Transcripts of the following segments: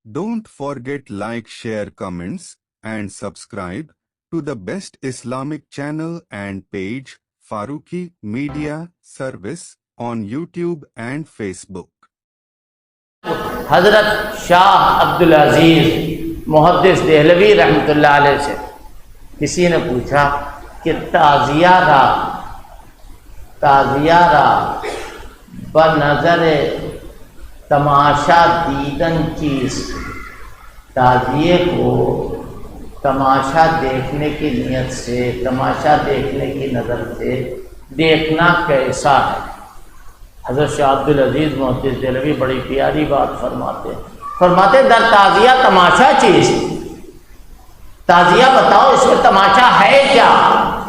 Don't forget like, share, comments, and subscribe to the best Islamic channel and page Farooqui Media Service on YouTube and Facebook. حضرت شاہ عبدال محدث دہلوی رحمۃ اللہ علیہ سے کسی نے پوچھا کہ تازیہ را بنظر تماشا دیدن چیز، تازیے کو تماشا دیکھنے کی نیت سے، تماشا دیکھنے کی نظر سے دیکھنا کیسا ہے؟ حضرت شاہ عبدالعزیز محدث دہلوی بڑی پیاری بات فرماتے در تازیہ تماشا چیز، تازیہ بتاؤ اس میں تماشا ہے کیا؟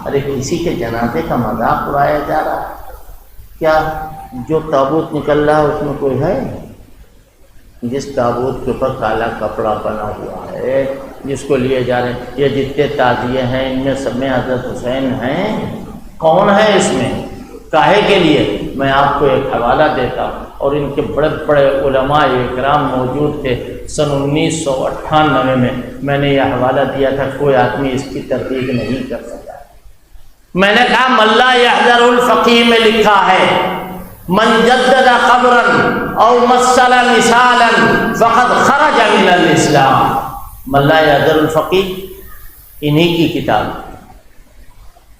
ارے کسی کے جنازے کا مذاق اڑایا جا رہا ہے کیا؟ جو تابوت نکل رہا ہے اس میں کوئی ہے؟ جس تابوت کے اوپر کالا کپڑا بنا ہوا ہے، جس کو لیے جا رہے ہیں، یہ جتنے تعزیے ہیں ان میں سب میں حضرت حسین ہیں؟ کون ہے اس میں؟ کاہے کے لیے؟ میں آپ کو ایک حوالہ دیتا ہوں، اور ان کے بڑے بڑے علماء اکرام موجود تھے۔ سن 1998 میں نے یہ حوالہ دیا تھا، کوئی آدمی اس کی تردید نہیں کر سکتا۔ میں نے کہا ملا یحذر الفقی میں لکھا ہے من جدد قبرا او مثل مثالا فقد خرج من الاسلام۔ ملا یحذر الفقی انہی کی کتاب۔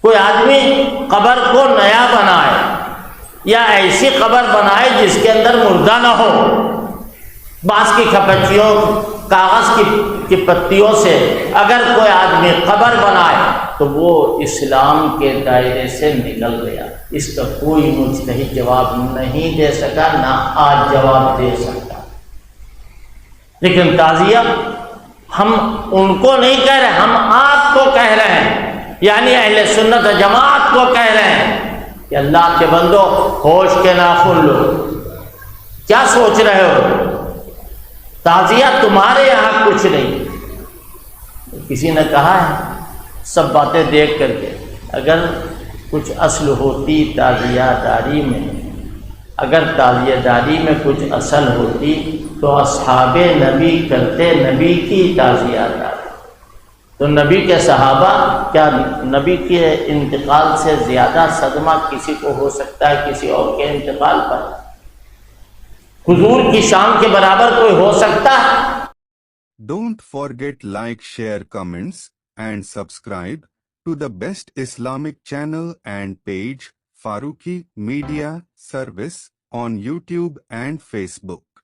کوئی آدمی قبر کو نیا بنائے یا ایسی قبر بنائے جس کے اندر مردہ نہ ہو، بانس کی کھپچیوں، کاغذ کی پتیوں سے اگر کوئی آدمی قبر بنائے تو وہ اسلام کے دائرے سے نکل گیا۔ اس کا کوئی مجتہد جواب نہیں دے سکا، نہ آج جواب دے سکتا۔ لیکن تعزیہ ہم ان کو نہیں کہہ رہے، ہم آپ کو کہہ رہے ہیں، یعنی اہل سنت جماعت کو کہہ رہے ہیں کہ اللہ کے بندو ہوش کے ناخن لو، کیا سوچ رہے ہو؟ تعزیہ تمہارے یہاں کچھ نہیں۔ کسی نے کہا ہے سب باتیں دیکھ کر کے، اگر کچھ اصل ہوتی تعزیہ داری میں، اگر تعزیہ داری میں کچھ اصل ہوتی تو اصحاب نبی کرتے نبی کی تعزیہ داری۔ تو نبی کے صحابہ، کیا نبی کے انتقال سے زیادہ صدمہ کسی کو ہو سکتا ہے کسی اور کے انتقال پر؟ حضور کی شان کے برابر کوئی ہو سکتا ہے؟ Don't forget like, share, comments, and subscribe to the best Islamic channel and page Farooqui Media Service on YouTube and Facebook.